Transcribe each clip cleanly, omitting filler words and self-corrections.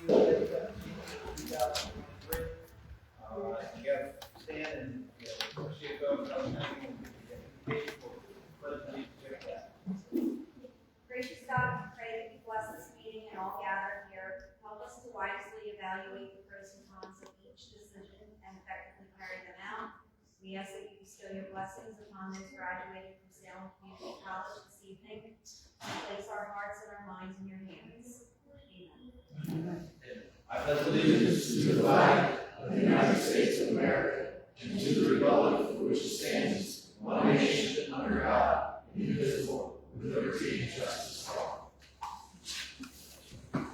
2023. You have Stan and CFO coming for President. Check that. Gracious God, we pray that you bless this meeting and all gathered here. Help us to wisely evaluate the pros and cons of each decision and effectively carry them out. We ask that you bestow your blessings upon those graduating from Salem Community College this evening, and place our hearts and our minds in your hands. Amen. I pledge allegiance to the flag of the United States of America and to the republic for which it stands, one nation under God, indivisible, with liberty and justice for all.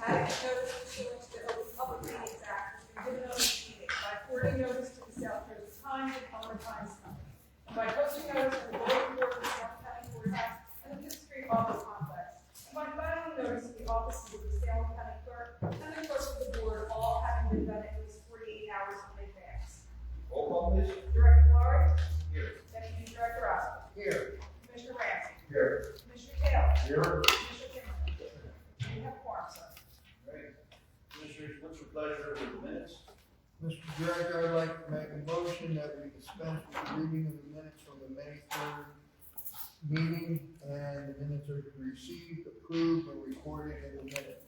Having notice pursuant to the Open Public Meetings Act has been given on this meeting by forwarding notice to the South Jersey Times and Palmer Times Company, and by posting notice in the bulletin board of the South County Courthouse and the Fifth Street Office Complex, and by filing notice in the offices of the Salem County Clerk and the Clerk of the Board, all having been done at least 48 hours in advance. Roll call, please. Director Laurie? Here. Deputy Director Osborne? Here. Commissioner Ramsey? Here. Commissioner Taylor? Here. Commissioner Kimberly? We have quorum, sir. Great. Commissioners, what's your pleasure with the minutes? Mr. Director, I'd like to make a motion that we dispense with the reading of the minutes from the May 3rd meeting, and the minutes are received, approved, and recorded in the minutes.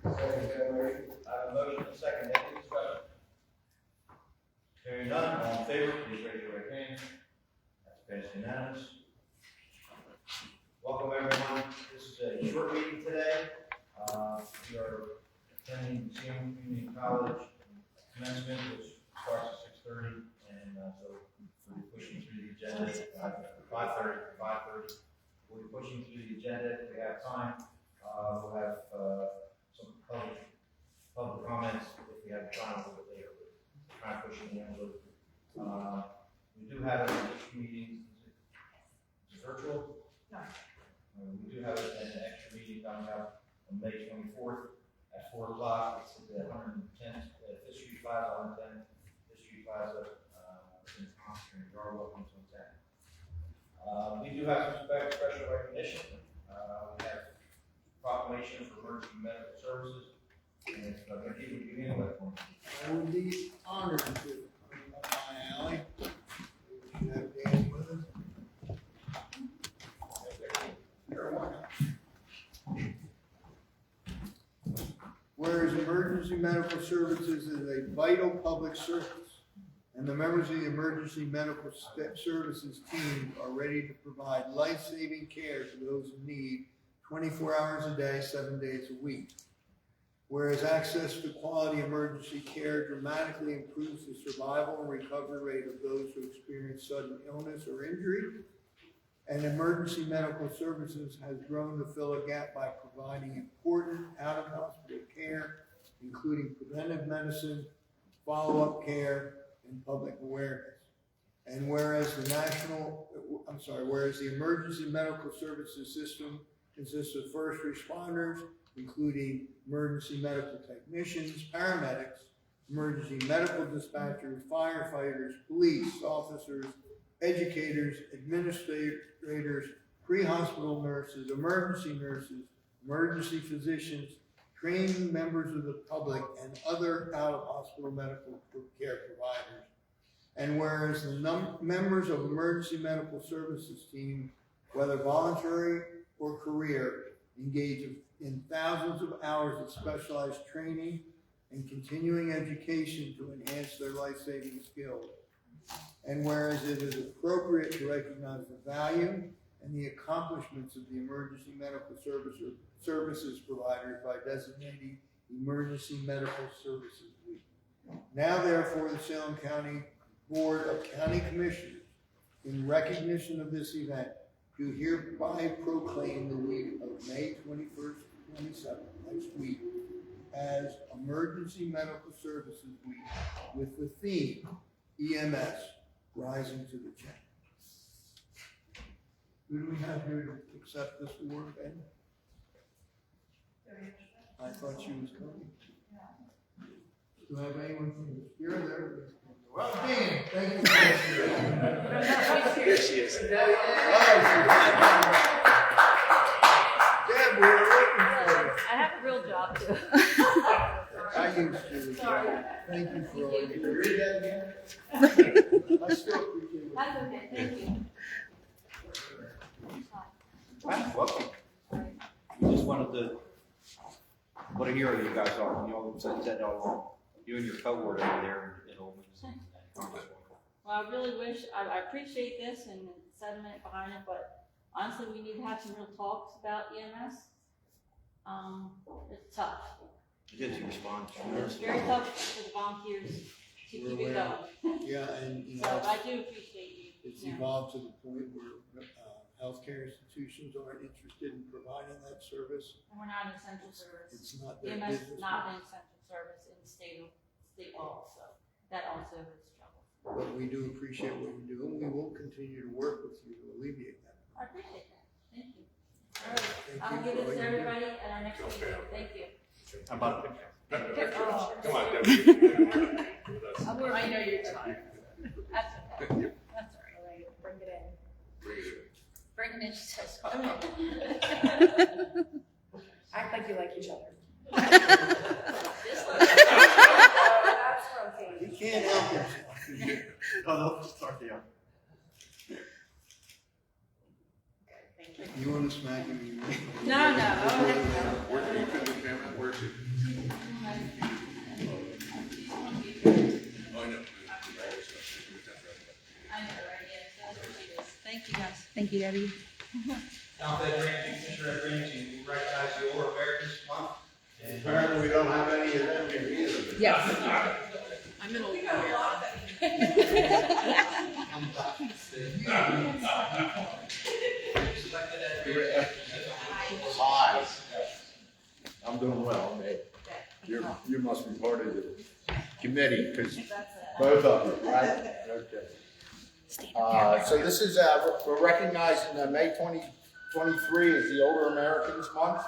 I have a motion and a second. Any discussion? Hearing none, all in favor, please raise your right hand. That's passed unanimous. Welcome, everyone. This is a short meeting today. We are attending Salem Community College commencement, which starts at 6:30, and so we'll be pushing through the agenda at 5:30. We'll be pushing through the agenda if we have time. We'll have some public comments if we have time a little bit later. We're trying to push the envelope. We do have an extra meeting. Is it virtual? No. We do have an extra meeting coming up on May 24th at 4 o'clock. It's at the 110th, Fifth Street Plaza, 110th, Fifth Street Plaza, in Constantine, you're welcome to attend. We do have some special recognition. We have proclamation for emergency medical services. And if Ricky would begin with one. I would be honored to come up my alley. We should have Dan with us. Sure, why not? Whereas emergency medical services is a vital public service, and the members of the emergency medical services team are ready to provide life-saving care to those in need 24 hours a day, 7 days a week. Whereas access to quality emergency care dramatically improves the survival and recovery rate of those who experience sudden illness or injury, and emergency medical services has grown to fill a gap by providing important out-of-hospital care, including preventive medicine, follow-up care, and public awareness. And whereas the emergency medical services system consists of first responders, including emergency medical technicians, paramedics, emergency medical dispatchers, firefighters, police officers, educators, administrators, pre-hospital nurses, emergency physicians, trained members of the public, and other out-of-hospital medical care providers. And whereas the members of emergency medical services team, whether voluntary or career, engage in thousands of hours of specialized training and continuing education to enhance their life-saving skills. And whereas it is appropriate to recognize the value and the accomplishments of the emergency medical services providers by designating Emergency Medical Services Week. Now, therefore, the Salem County Board of County Commissioners, in recognition of this event, do hereby proclaim the week of May 21st to 27th, next week, as Emergency Medical Services Week, with the theme, EMS, Rising to the Challenge. Who do we have here to accept this award, Ben? I thought she was coming. Do I have anyone from the You're there? Well, Dan, thank you. Here she is. Deb, we were looking for you. I have a real job too. you, Julie. Sorry. Thank you for all Can you you read that again? do. I still appreciate it. That's okay, thank you. Welcome. We just wanted to, what a hero you guys are. You all said all, you and your cohort over there in Old Wings. Well, I really wish, I appreciate this and the sentiment behind it, but honestly, we need to have some real talks about EMS. It's tough. You did respond. It's very tough for the volunteers to keep it going. Yeah, and you So know, I do appreciate you. it's Yeah. evolved to the point where healthcare institutions aren't interested in providing that service. And we're not an essential service. It's not their EMS business. is not an essential service in state law, so that also is trouble. But we do appreciate what you do, and we will continue to work with you to alleviate that. I appreciate that. Thank you. All right, Thank I'll you give for this all to you do. everybody at our next meeting. Thank you. How about a picture? Oh, Come on, Debbie. I know you're tired. That's okay. That's all right. Bring it in. Bring it in, she says. Act like you like each other. This one. That's rotating. You can't help yourself. Oh, they'll start the. You want to smack him? No, no. Where do you put the camera? Where is it? Oh, I know. I know, right? Yeah, that's what she is. Thank you, guys. Thank you, Debbie. Alphabet Ranching, Commissioner Ranching, we recognize the Older Americans Month. And Apparently, we don't have any of them here either. Yes. I'm an old lawyer. Hi. I'm doing well, Nate. You must be part of the committee, because both of you, right? Okay. So this is, we're recognizing May 2023 as the Older Americans Month.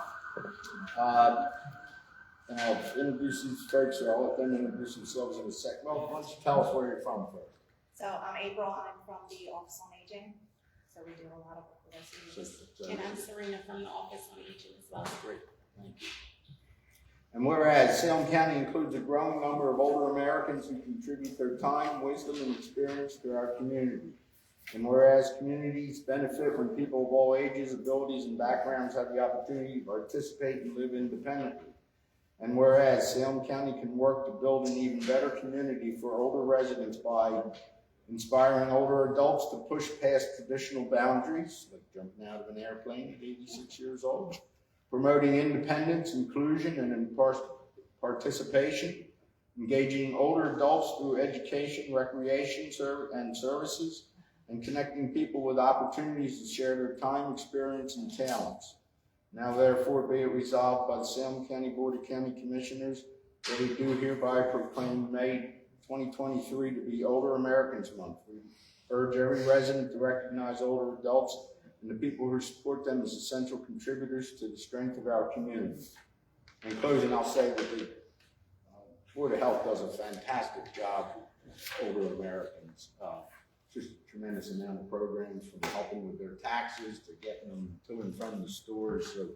And I'll introduce these folks, or I'll let them introduce themselves in a second. Well, why don't you tell us where you're from first? So I'm April, I'm from the Office on Aging, so we do a lot of work with our seniors. And I'm Serena from the Office on Aging as well. Great, thank you. And whereas Salem County includes a growing number of older Americans who contribute their time, wisdom, and experience to our community. And whereas communities benefit when people of all ages, abilities, and backgrounds have the opportunity to participate and live independently. And whereas Salem County can work to build an even better community for older residents by inspiring older adults to push past traditional boundaries, like jumping out of an airplane at 86 years old, promoting independence, inclusion, and participation, engaging older adults through education, recreation, and services, and connecting people with opportunities to share their time, experience, and talents. Now therefore be it resolved by the Salem County Board of County Commissioners that we do hereby proclaim May 2023 to be Older Americans Month. We urge every resident to recognize older adults and the people who support them as essential contributors to the strength of our community. In closing, I'll say that the Board of Health does a fantastic job with older Americans. Just a tremendous amount of programs, from helping with their taxes to getting them to and from the stores. So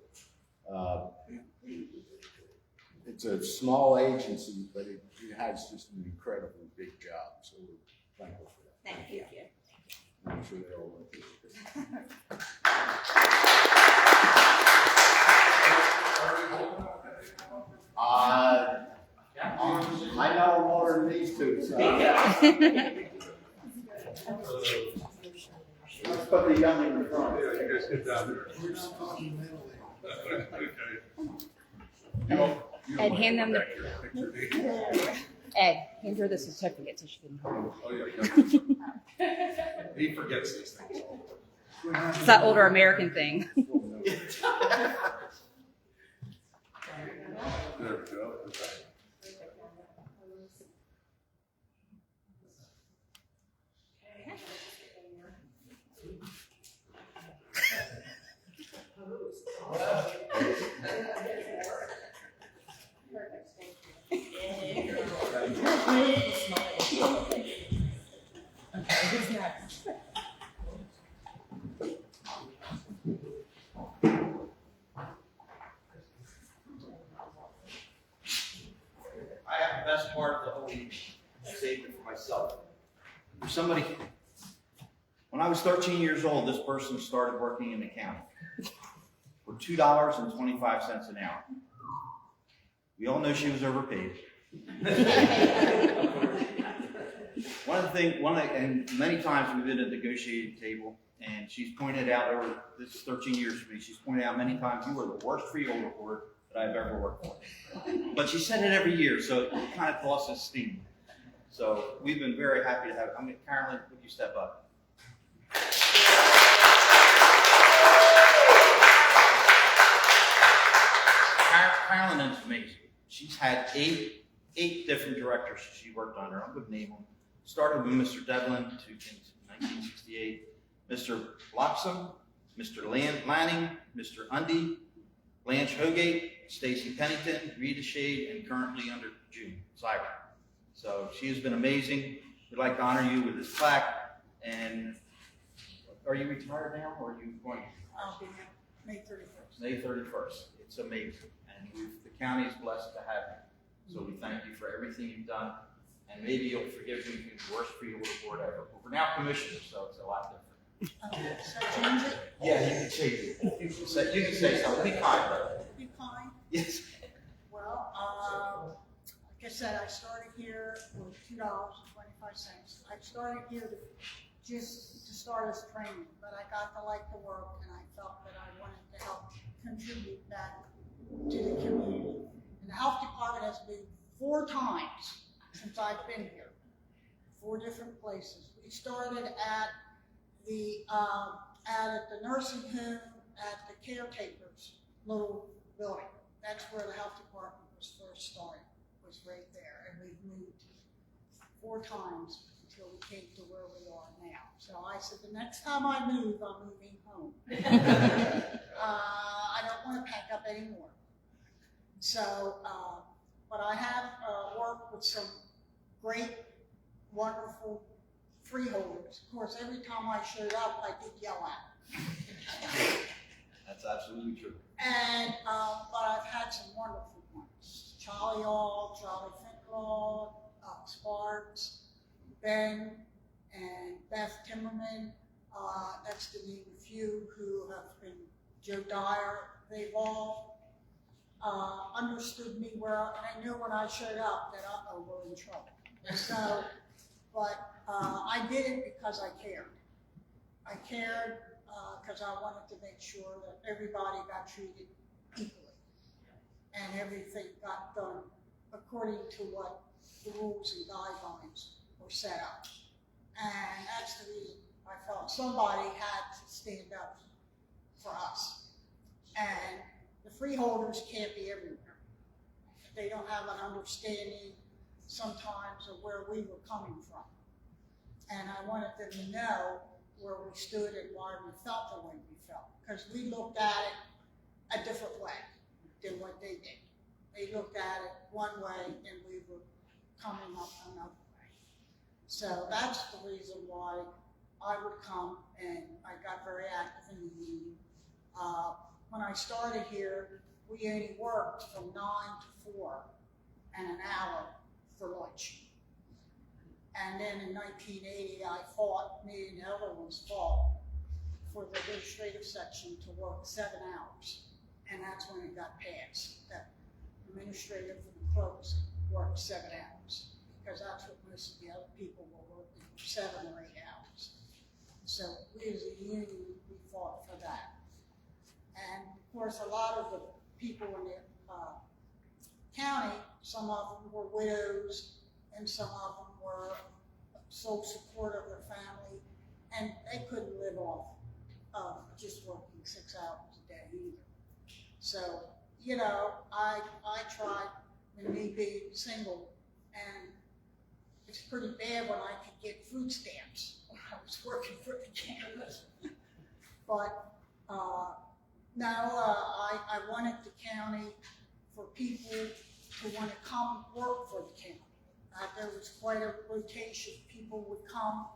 it's a small agency, but it has just an incredibly big job. So we're thankful for that. Thank you. I'm sure they all want to. I know more than these two, so. Let's put the young in the front. Yeah, you guys get down there. We're not talking mentally. Okay. Ed, hand them the, Picture. Ed, hand her the certificate so she can. Oh, yeah. He forgets these things. It's that older American thing. There we go. Okay. best part of the whole evening. I saved it for myself. For somebody, when I was 13 years old, this person started working in the county for $2.25 an hour. We all know she was overpaid. And many times we've been at the negotiating table, and she's pointed out over this is 13 years for me. She's pointed out many times you were the worst freeholder board that I've ever worked for. But she said it every year, so it kind of lost its steam. So we've been very happy to have it. Carolyn, would you step up? Carolyn is amazing. She's had eight different directors she worked under. I'm going to name them. Started with Mr. Devlin in 1968, Mr. Loxham, Mr. Lanning, Mr. Undy, Blanche Hogate, Stacy Pennington, Rita Shade, and currently under June Siren. So she has been amazing. We'd like to honor you with this plaque. And are you retired now, or are you going? I'll be May 31st. May 31st. It's amazing. And the county is blessed to have you. So we thank you for everything you've done. And maybe you'll forgive me for the worst freeholder board ever. But we're now commissioners, so it's a lot different. So change it? Yeah, you can say something. Be kind, though. Be kind. Yes. Well, like I said, I started here with $2.25. I started here just to start as training, but I got to like the work, and I felt that I wanted to help contribute back to the community. And the health department has been 4 times since I've been here, 4 different places. We started at the nursing home at the caretaker's little building. That's where the health department was first started, was right there. And we've moved 4 times until we came to where we are now. So I said, the next time I move, I'm moving home. I don't want to pack up anymore. So, but I have worked with some great, wonderful freeholders. Of course, every time I showed up, I did yell at them. That's absolutely true. And, but I've had some wonderful ones. Charlie All, Charlie Finklaw, Sparks, Ben, and Beth Timmerman. That's to name a few who have been, Joe Dyer. They've all understood me and I knew when I showed up that we're in trouble. So, but I did it because I cared. I cared because I wanted to make sure that everybody got treated equally and everything got done according to what the rules and guidelines were set up. And that's the reason I felt somebody had to stand up for us. And the freeholders can't be everywhere. They don't have an understanding sometimes of where we were coming from. And I wanted them to know where we stood and why we felt the way we felt. Because we looked at it a different way than what they did. They looked at it one way and we were coming up another way. So that's the reason why I would come, and I got very active in the meeting. When I started here, we only worked from 9 to 4 and an hour for lunch. And then in 1980, I fought, me and the other ones fought for the administrative section to work 7 hours. And that's when it got passed, that administrative and the clerks worked 7 hours. Because that's what most of the other people were working, 7 or 8 hours. So we as a union, we fought for that. And of course, a lot of the people in the county, some of them were widows, and some of them were sole support of their family, and they couldn't live off of just working 6 hours a day either. So, you know, I tried, and me being single, and it's pretty bad when I could get food stamps when I was working for the county. But no, I wanted the county for people to want to come work for the county. There was quite a rotation. People would come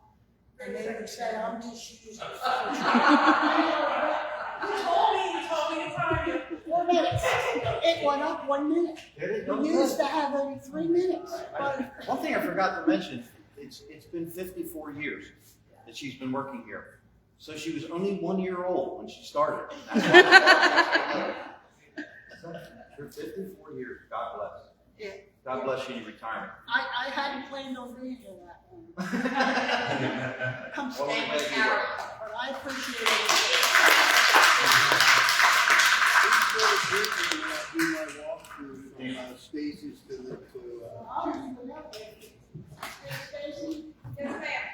and they would say, I'm just using it for You told me to tell you 4 minutes. It went up 1 minute. Did it? We used to have only 3 minutes. But One thing I forgot to mention, it's been 54 years that she's been working here. So she was only 1 year old when she started. For 54 years, God bless. Yeah. God bless you in your retirement. I hadn't planned on being here that long. Come Well, stand glad with you were. Carol, but I appreciate it. Do my walkthrough from Stacy's to the, I don't even know, baby. Stacy? Yes, ma'am.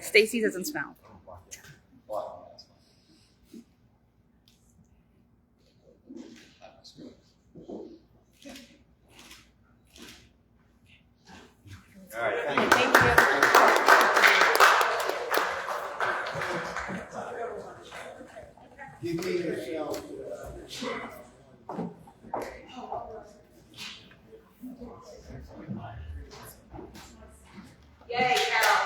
Stacy doesn't smell. All right, thank you. give me yourself. Yay, Carol.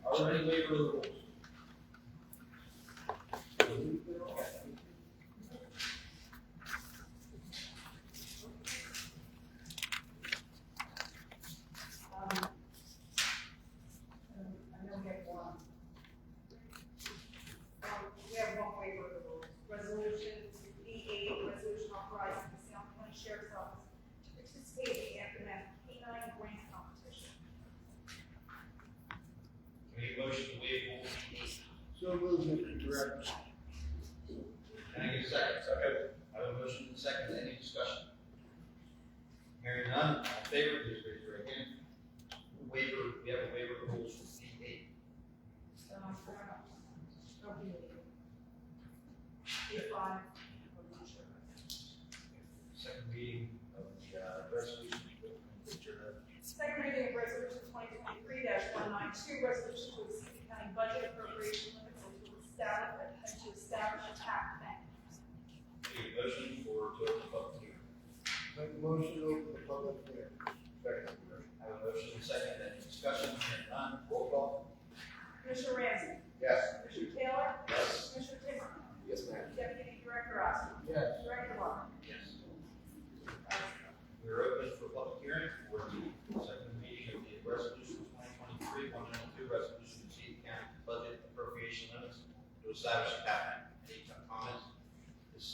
Already waiver the rules. I know we have one. We have one waiver of the rules. Resolution B8, resolution authorizing the Salem County Sheriff's Office to participate in the aftermath canine grant competition. Make a motion to waive rules. So moved, Mr. Director. Can I get a second? Second. I have a motion and a second. Any discussion? Hearing none, all in favor, please raise your right hand. Waiver, we have a waiver of rules for B8. Second reading of the resolution. Second reading of resolution 2023-192, resolution to exceed the county budget appropriation limits and to establish a tax bank. Need a motion for to open public hearing. Make a motion to open the public hearing. Second. I have a motion and a second. Any discussion? Hearing none, roll call. Commissioner Ramsey? Yes. Commissioner Taylor? Yes. Commissioner Timmer? Yes, ma'am. Deputy Director Oscar? Yes. Director Law? Yes. We are open for public hearing for the second reading of the resolution 2023-192, resolution to exceed county budget appropriation limits to establish a cap. Any comments?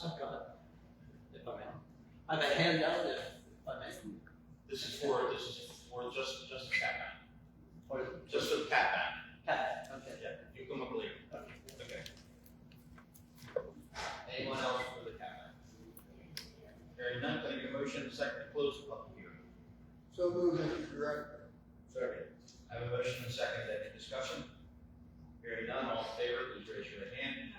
I've got, if I may. I have a handout if I may. This is for just the cap. Just for the cap. Cat, okay. Yeah, you come up later. Okay. Anyone else for the cap? Hearing none, can I get a motion and a second to close the public hearing? So moved, Mr. Director. Second. I have a motion and a second. Any discussion? Hearing none, all in favor, please raise your right hand.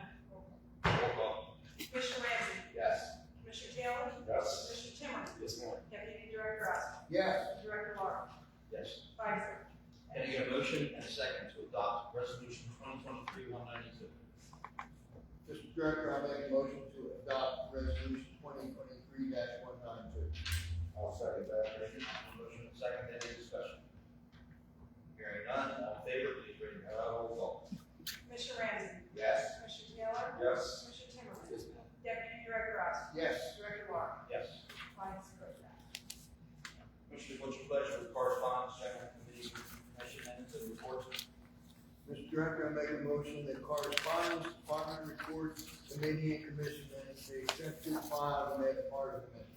Roll call. Commissioner Ramsey? Yes. Commissioner Taylor? Yes. Commissioner Timmer? Yes, ma'am. Deputy Director Oscar? Yes. Director Law? Yes. 5-0. Can I get a motion and a second to adopt resolution 2023-192? Mr. Director, I make a motion to adopt resolution 2023-192. I'll second that. Motion and second, any discussion? Hearing none, all in favor, please raise your hand. Roll call. Commissioner Ramsey? Yes. Commissioner Taylor? Yes. Commissioner Timmer? Deputy Director Oscar? Yes. Director Law? Yes. 5-0. Commissioner, what's your pleasure with correspondence, general committee, commission minutes and reports? Mr. Director, I make a motion that correspondence, department reports, committee and commission minutes be accepted, filed, and made a part of the minute.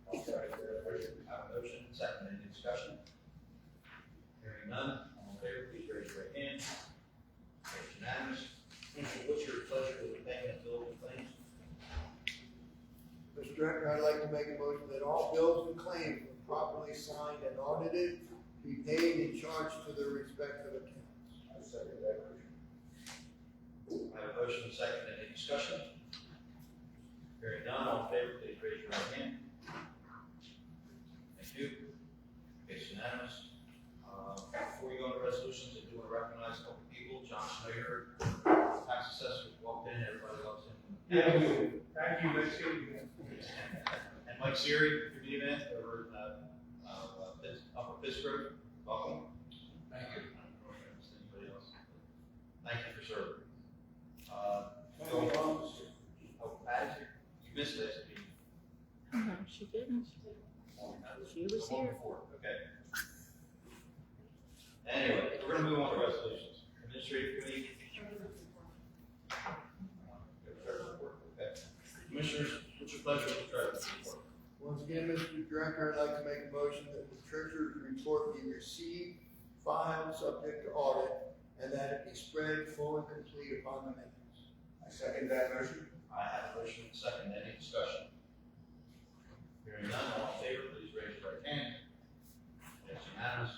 I'll second that. I have a motion and second, any discussion? Hearing none, all in favor, please raise your right hand. It's unanimous. Commissioner, what's your pleasure with the payment of bills and claims? Mr. Director, I'd like to make a motion that all bills and claims are properly signed and audited, be paid and charged to their respective accounts. I second that. motion and second. Any discussion? Hearing none, all in favor, please raise your right hand. Thank you. It's unanimous. Before we go into resolutions, I do want to recognize a couple people. John Schneider, tax assessor, walked in, everybody loves him. Thank you. Thank you. Let's see you again. And Mike Siri, your event over in Upper Pittsburgh, welcome. Thank you. Anybody else? Thank you for serving. Patty, you missed last meeting. No, she didn't. She was One here. before, okay. Anyway, we're gonna move on to resolutions. Administrative committee. Okay. Commissioners, what's your pleasure with the treasurer's report? Once again, Mr. Director, I'd like to make a motion that the treasurer's report be received, filed, subject to audit, and that it be spread full and complete upon the minutes. I second that motion. I have a motion and a second. Any discussion? Hearing none, all in favor, please raise your right hand. That's unanimous.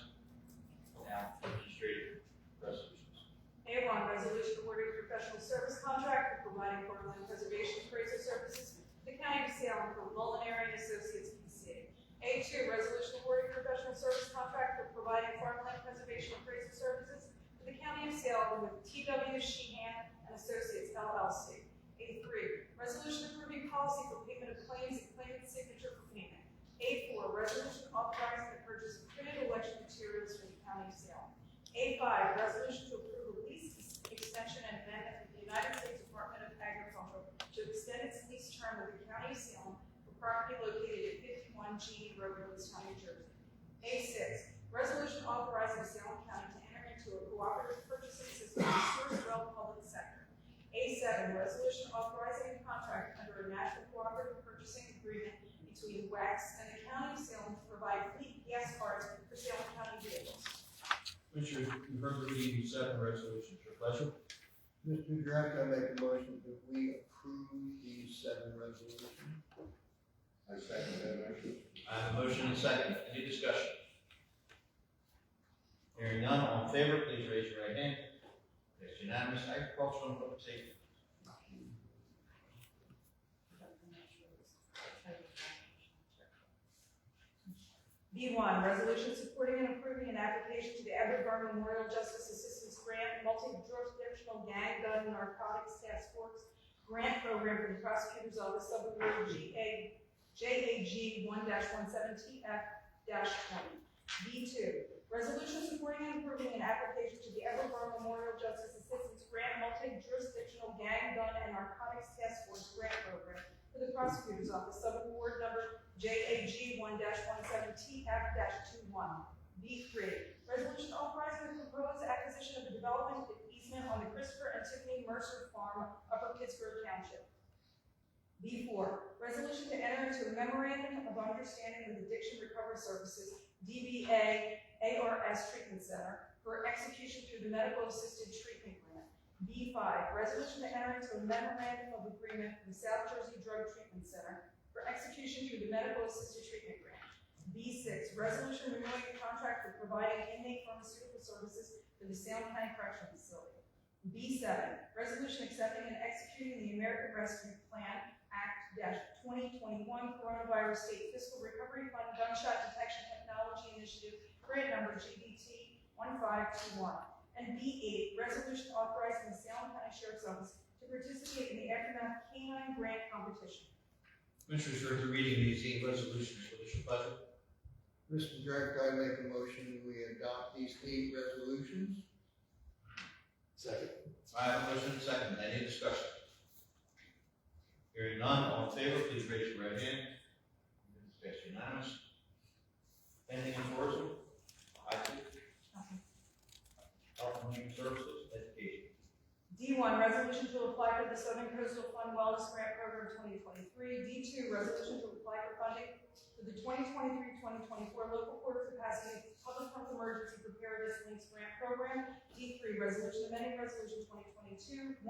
Now, administrative resolutions. A1, resolution awarding professional service contract for providing farmland preservation appraisal services to the county of Salem for Molinari and Associates PC. A2, resolution awarding professional service contract for providing farmland preservation appraisal services to the county of Salem with T.W. Sheehan and Associates LLC. A3, resolution approving policy for payment of claims and claimant's signature for payment. A4, resolution authorizing the purchase of printed election materials for the county of Salem. A5, resolution to approve a lease extension and amendment with the United States Department of Agriculture to extend its lease term with the county of Salem for property located at 51 G Road, Lewistown, New Jersey. A6, resolution authorizing Salem County to enter into a cooperative purchasing system with Sourcewell Public Sector. A7, resolution authorizing a contract under a national cooperative purchasing agreement between WEX and the county of Salem to provide fleet gas cards for Salem County vehicles. Commissioners, you've heard the reading of seven resolutions. Your pleasure. Mr. Director, I make a motion that we approve these 7 resolutions. I second that motion. I have a motion and a second. Any discussion? Hearing none, all in favor, please raise your right hand. It's unanimous. Agricultural and public safety. B1, resolution supporting and approving an application to the Edward Burn Memorial Justice Assistance Grant Multi-Jurisdictional Gang Gun and Narcotics Task Force Grant Program for the Prosecutor's Office, Subaward JAG 1-17TF-20. B2, resolution supporting and approving an application to the Edward Burn Memorial Justice Assistance Grant Multi-Jurisdictional Gang Gun and Narcotics Task Force Grant Program for the Prosecutor's Office, Subaward number JAG 1-17TF-21. B3, resolution authorizing the proposed acquisition of the development easement on the Christopher and Tiffany Mercer Farm, Upper Pittsburgh Township. B4, resolution to enter into a memorandum of understanding with Addiction Recovery Services, DBA ARS Treatment Center, for execution through the Medical Assisted Treatment Grant. B5, resolution to enter into a memorandum of agreement with the South Jersey Drug Treatment Center for execution through the Medical Assisted Treatment Grant. B6, resolution renewing the contract for providing inmate pharmaceutical services for the Salem County Correctional Facility. B7, resolution accepting and executing the American Rescue Plan Act-2021 Coronavirus State Fiscal Recovery Fund Gunshot Detection Technology Initiative, grant number GBT 1521. And B8, resolution authorizing the Salem County Sheriff's Office to participate in the Aftermath Canine Grant Competition. Commissioners, heard the reading of these 8 resolutions. What is your pleasure? Mr. Director, I make a motion that we adopt these 8 resolutions. Second. I have a motion and a second. Any discussion? Hearing none, all in favor, please raise your right hand. It's passed unanimous. Anything in tourism? IT? Health and Human Services, Education. D1, resolution to apply for the Southern Coastal Fund Wellness Grant Program 2023. D2, resolution to apply for funding for the 2023-2024 Local Port Capacity Public Health Emergency Preparedness Links Grant Program. D3, resolution amending resolution 2022-191,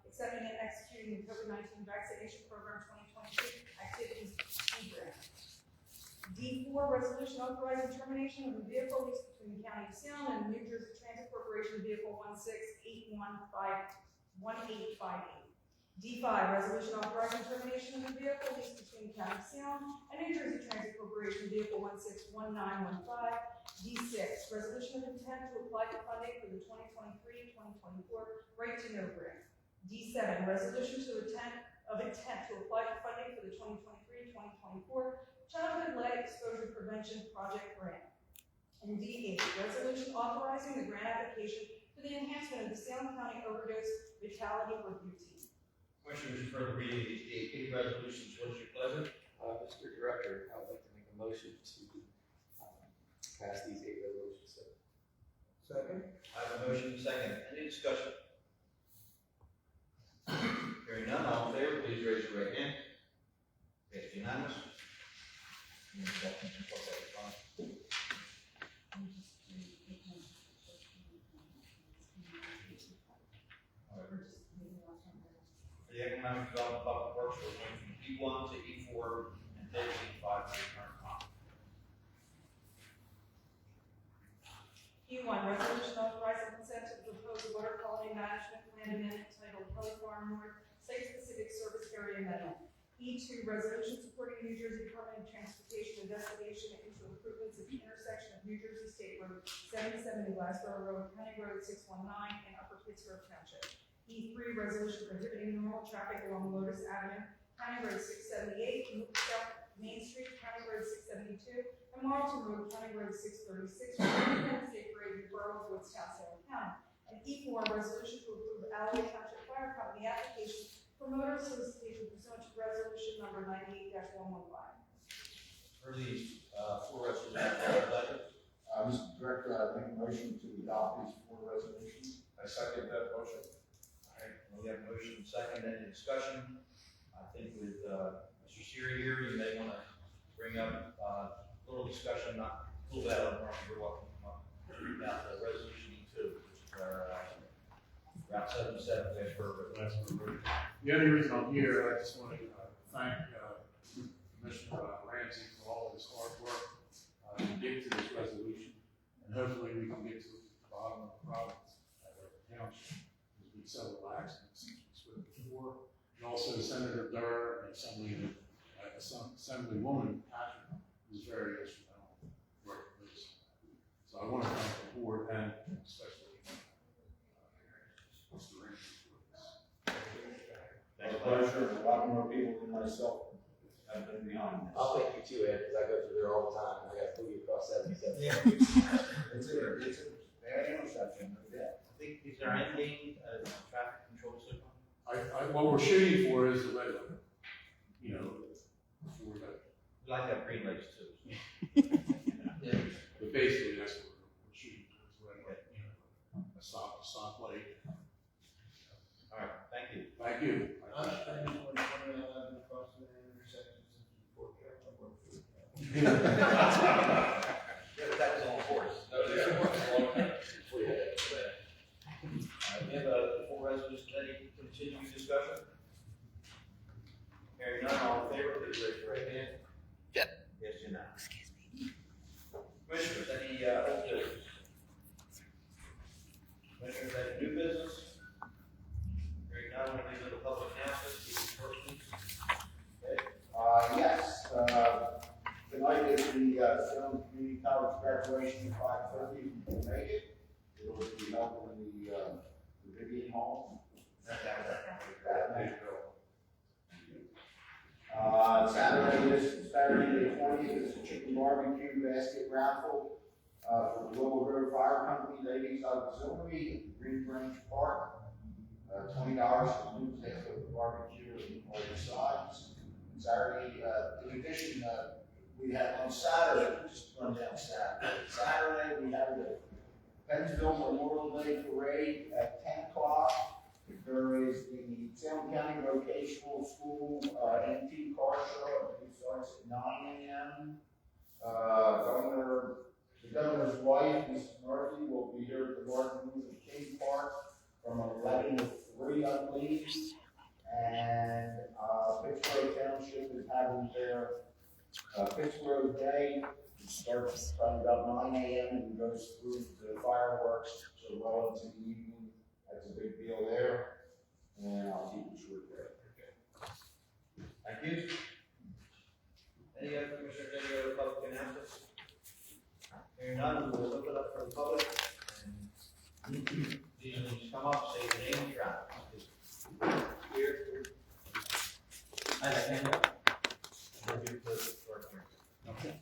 accepting and executing the COVID-19 vaccination program 2022 activities grant. D4, resolution authorizing termination of the vehicle lease between the County of Salem and New Jersey Transit Corporation Vehicle 16815 1858. D5, resolution authorizing termination of the vehicle lease between the County of Salem and New Jersey Transit Corporation Vehicle 161915. D6, resolution of intent to apply for funding for the 2023-2024 Right to Know grant. D7, resolution of intent to apply for funding for the 2023-2024 Childhood Lead Exposure Prevention Project grant. And D8, resolution authorizing the grant application for the enhancement of the Salem County Overdose Fatality Review Team. Commissioners, you've heard the reading of these eight resolutions. What's your pleasure? Mr. Director, I would like to make a motion to pass these 8 resolutions. Second? I have a motion and a second. Any discussion? Hearing none, all in favor, please raise your right hand. It's unanimous. For the Economic Development Public Works, we're going from E1 to E4 and taking 5 to the current time. E1, resolution authorizing consent to the proposed water quality management plan amendment titled Kelly Farm North Site-Specific Service Area Amendment. E2, resolution supporting New Jersey Department of Transportation investigation into improvements at the intersection of New Jersey State Road 77 and Glassboro Road, County Road 619, and Upper Pittsburgh Township. E3, resolution prohibiting normal traffic along Lotus Avenue, County Road 678, South Main Street, County Road 672, and Marlton Road, County Road 636, for State Parade in Borough Woods, Salem County. And E4, resolution to approve Alley Township Fire Company application for motor solicitation pursuant to resolution number 98-115. For these 4 resolutions, pleasure. Mr. Director, I make a motion to adopt these 4 resolutions. I second that motion. All right, we have a motion and second. Any discussion? I think with Mr. Siri here, you may want to bring up a little discussion, not pull that out, you're welcome to come up, about the resolution E2, which is our Route 77 for The only reason I'm here, I just want to thank Commissioner Ramsey for all of his hard work to get to this resolution, and hopefully we can get to the bottom of the problem at our township. There's been several accidents since we spoke before, and also Senator Durr and Assemblywoman Patrick was very instrumental in working with this. So I want to thank the board and especially Mr. Ramsey for this. It's a pleasure. A lot more people than myself have been behind this. I'll thank you too, Ed, because I go through there all the time. I got to pull you across 77. Yeah. It's a bad intersection, no doubt. I think, is there anything, traffic control system? What we're shooting for is the red light. You know, before that. We like to have green lights too. But basically, that's what we're shooting towards, red light, you know, a stop light. All right, thank you. Thank you. I just want to cross the intersection since before Carol worked for Yeah, but that was on horse. No, there's a horse a long time. We have the 4 resolutions. Any continuing discussion? Hearing none, all in favor, please raise your right hand. Yes, you're not. Excuse me. Commissioners, any old business? Commissioners, any new business? Hearing none, we'll leave it to public announcements. Yes, tonight is the Salem Community College graduation at 5:30. If you can make it, it will be held in the Vivian Hall. Saturday the 20th is a chicken barbecue basket raffle for the Willow Grove Fire Company Ladies Auxiliary at Green Branch Park. $20 for lose half of the barbecue and all the sides. Saturday, in addition, we have on Saturday, just run down Saturday. Saturday, we have the Pennsville Memorial Day Parade at 10 o'clock. There is the Salem County Vocational School NT car show. It starts at 9 a.m. The governor's wife, Mrs. Murphy, will be here at the Martin Luther King Park from 11 to 3, I believe. And Pittsburgh Township is having their Pittsburgh Day. It starts probably about 9 a.m. and goes through the fireworks so well into the evening. That's a big deal there. and I'll keep it short there. Thank you. Any other commissioners, any other public announcements? Hearing none, we will open up for the public. And please, when you come up, say your name and your address. Here. I have a hand up. And then you put it for here. Okay.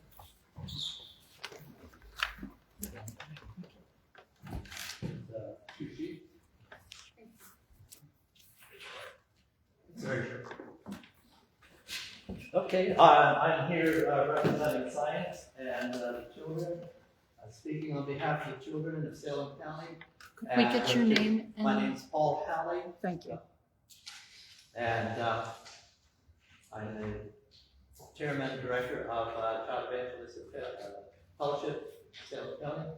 Chief. Very sure. Okay, I'm here representing science and the children, speaking on behalf of the children of Salem County. Could we get your name? My name's Paul Halley. Thank you. And I'm the chairman and director of Child Evangelism Fellowship, Salem County.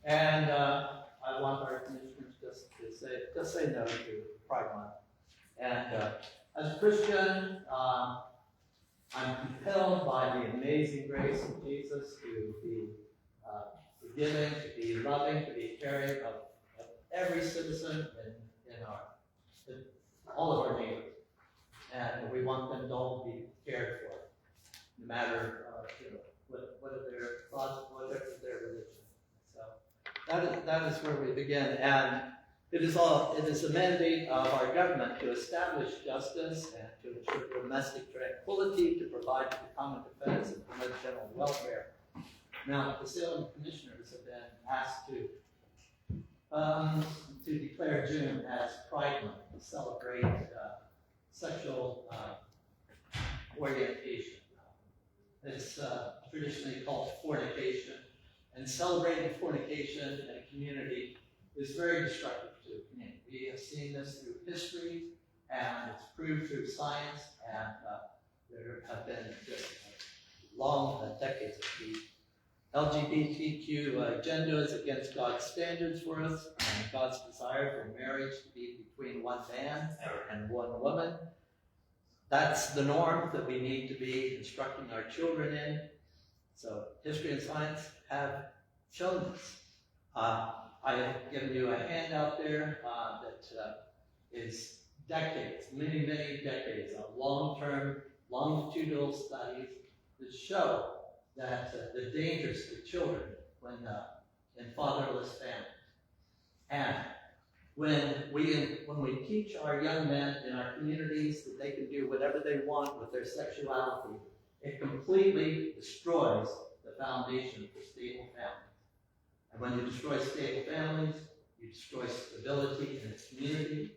And I want our commissioners just to say no to Pride Month. And as a Christian, I'm compelled by the amazing grace of Jesus to be forgiving, to be loving, to be caring of every citizen in all of our neighbors. And we want them to all be cared for, no matter what are their thoughts, whatever their religion. So that is where we begin. And it is a mandate of our government to establish justice and to ensure domestic tranquility, to provide for the common defense and promote general welfare. Now, the Salem commissioners have been asked to declare June as Pride Month, to celebrate sexual orientation. It's traditionally called fornication, and celebrating fornication in a community is very destructive to a community. We have seen this through history, and it's proved through science, and there have been just long decades of peace. LGBTQ agenda is against God's standards for us, and God's desire for marriage to be between one man and one woman. That's the norm that we need to be instructing our children in. So history and science have shown this. I have given you a handout there that is decades, many, many decades of long-term, longitudinal studies that show that the dangers to children when in fatherless families. And when we teach our young men in our communities that they can do whatever they want with their sexuality, it completely destroys the foundation for stable families. And when you destroy stable families, you destroy stability in the community.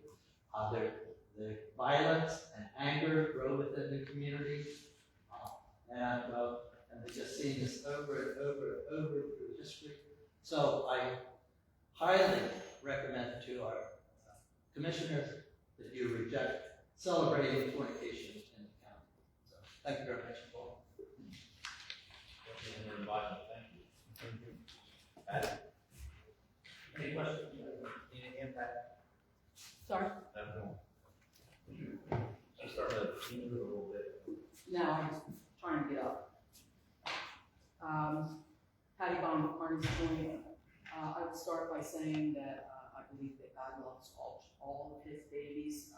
The violence and anger grow within the community. And we've just seen this over and over and over through history. So I highly recommend to our commissioners that you reject celebrating fornication in the county. So thank you very much, Paul. Thank you. Adam? Any questions? Any impact? Sorry? No. Just start to move it a little bit. No, I'm just trying to get up. Patty Bond, Artist Point. I would start by saying that I believe that God loves all of his babies,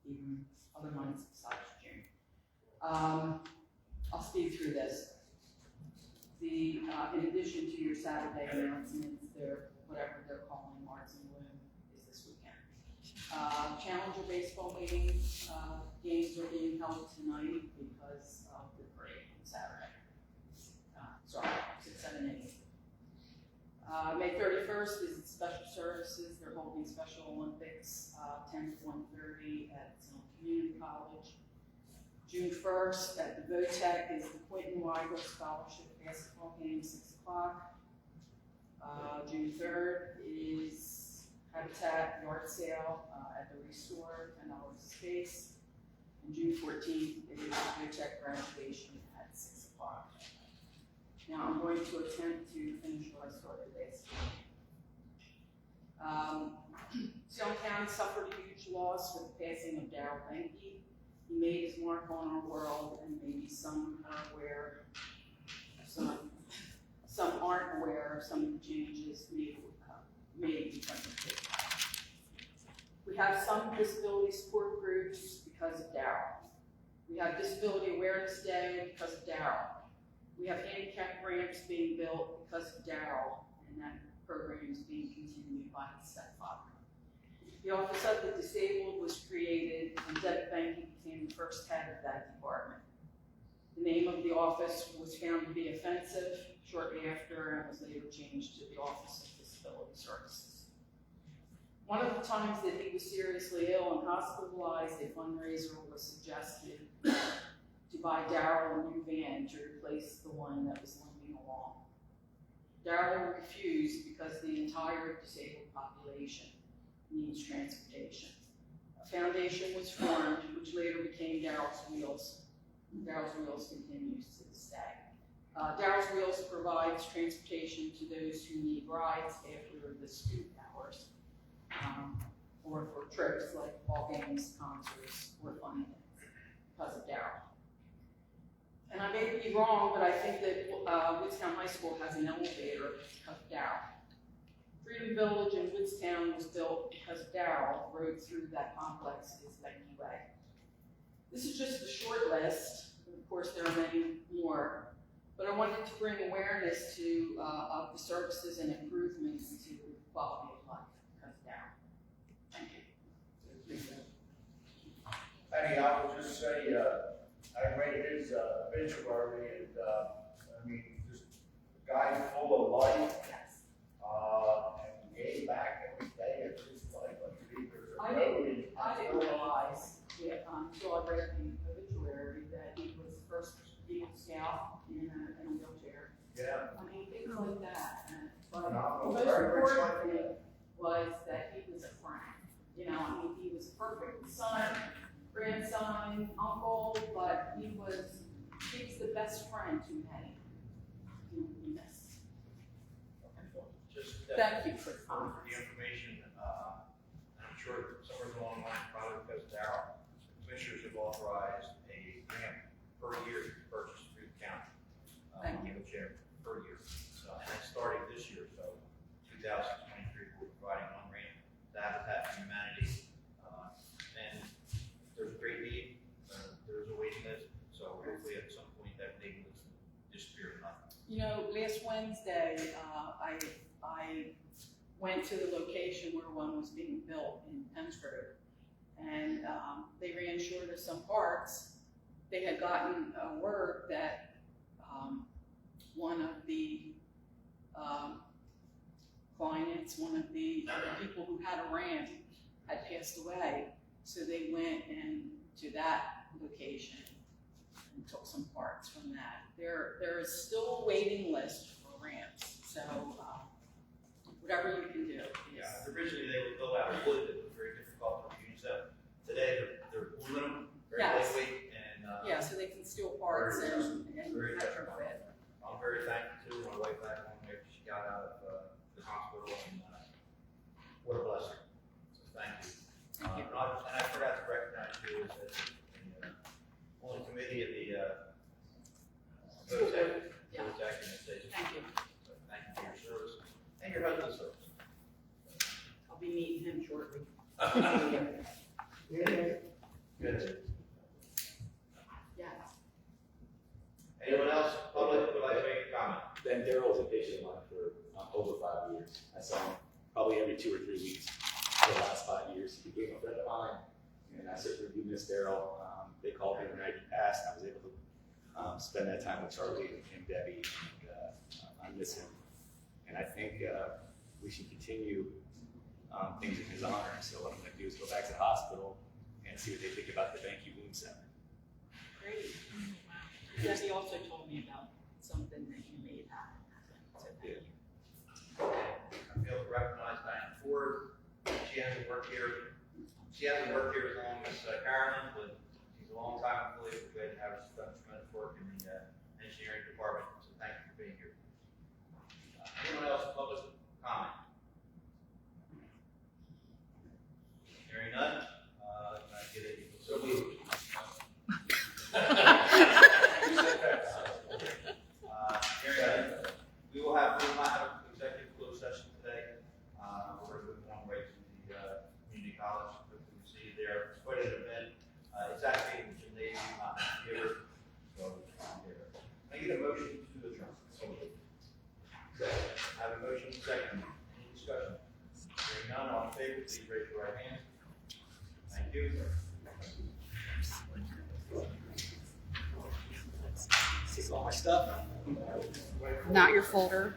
even other months besides June. I'll speed through this. In addition to your Saturday announcements, whatever they're calling Arts and Bloom is this weekend. Challenger baseball games are being held tonight because of the parade on Saturday. 6, 7, and 8. May 31st is special services. They're holding Special Olympics, 10 to 1:30 at Salem Community College. June 1st at the VOTEC is the Quentin Weigel Scholarship Basketball Game, 6 o'clock. June 3rd is Habitat Yard Sale at the Restore, $10 a space. And June 14th is VOTEC graduation at 6 o'clock. Now I'm going to attempt to finish what I started this. Salem County suffered a huge loss with the passing of Darrell Benke. He made his mark on our world, and maybe some are aware, some aren't aware of some of the changes made because of it. We have some disability support groups because of Darrell. We have Disability Awareness Day because of Darrell. We have handicap ramps being built because of Darrell, and that program is being continued by his stepfather. The Office of the Disabled was created, and Deb Benke became the first head of that department. The name of the office was found to be offensive shortly after, and was later changed to the Office of Disability Services. One of the times that he was seriously ill and hospitalized, a fundraiser was suggested to buy Darrell a new van to replace the one that was limping along. Darrell refused because the entire disabled population needs transportation. A foundation was formed, which later became Darrell's Wheels. Darrell's Wheels continues to this day. Darrell's Wheels provides transportation to those who need rides after the student hours, or for trips like ball games, concerts, or fun events, because of Darrell. And I may be wrong, but I think that Woodstown High School has an elevator because of Darrell. Freedom Village in Woodstown was built because of Darrell. The road through that complex is Benke Way. This is just a short list. Of course, there are many more, but I wanted to bring awareness to of the services and improvements to quality of life because of Darrell. Thank you. Eddie, I will just say, I read his obituary, and I mean, just a guy full of life. Yes. And gave back every day of his life. I didn't realize until I read the obituary that he was the first Eagle Scout in a wheelchair. Yeah. I mean, things like that. But the Phenomenal. most Very much important like thing was that he was a friend. You know, I mean, he was a perfect son, grandson, uncle, but he was the best friend to many. He missed. Just Thank you for for the information. I'm sure somewhere along the line, probably because Darrell, commissioners have authorized a grant per year to purchase through the county. Thank you. Wheelchair per year. So, and that's starting this year, so 2023, we're providing one grant to Habitat for Humanity. And there's a great need, there's a waiting list, so hopefully at some point that waiting list will disappear. You know, last Wednesday, I went to the location where one was being built in Pennsgrove, and they reinsured us some parts. They had gotten a word that one of the clients, one of the people who had a ramp, had passed away, so they went to that location and took some parts from that. There is still a waiting list for ramps, so whatever you can do. Yeah, originally they were built out of wood, it was very difficult to use them. Today they're aluminum, very Yes. lightweight, and Yeah, so they can steal parts and very retrofit. I'm very thankful to my wife back home after she got out of the hospital, and what a blessing. So thank you. Thank you. And I forgot to recognize you as the only committee of the executive. Yeah. Thank you. So thank you for your service and your husband's service. I'll be meeting him shortly. Good. Yeah. Anyone else, public, would like to make a comment? Ben Darrell was a patient of mine for over 5 years. I saw him probably every 2 or 3 weeks for the last 5 years. He became a friend of mine, and I certainly do miss Darrell. They called me the night he passed, and I was able to spend that time with Charlie and Debbie, and I miss him. And I think we should continue things in his honor. So what I'm going to do is go back to the hospital and see what they think about the Benke Wound Center. Great. Debbie also told me about something that you made happen. So thank you. I feel to recognize Diane Ford. She hasn't worked here as long as Carolyn, but she's a long time employee. We're glad to have her. She's done tremendous work in the engineering department, so thank you for being here. Anyone else, public comment? Hearing none, can I get it? So moved. We will not have an executive closed session today. We're going to move on right to the community college. please raise your right hand. Thank you. This is all my stuff. Not your folder.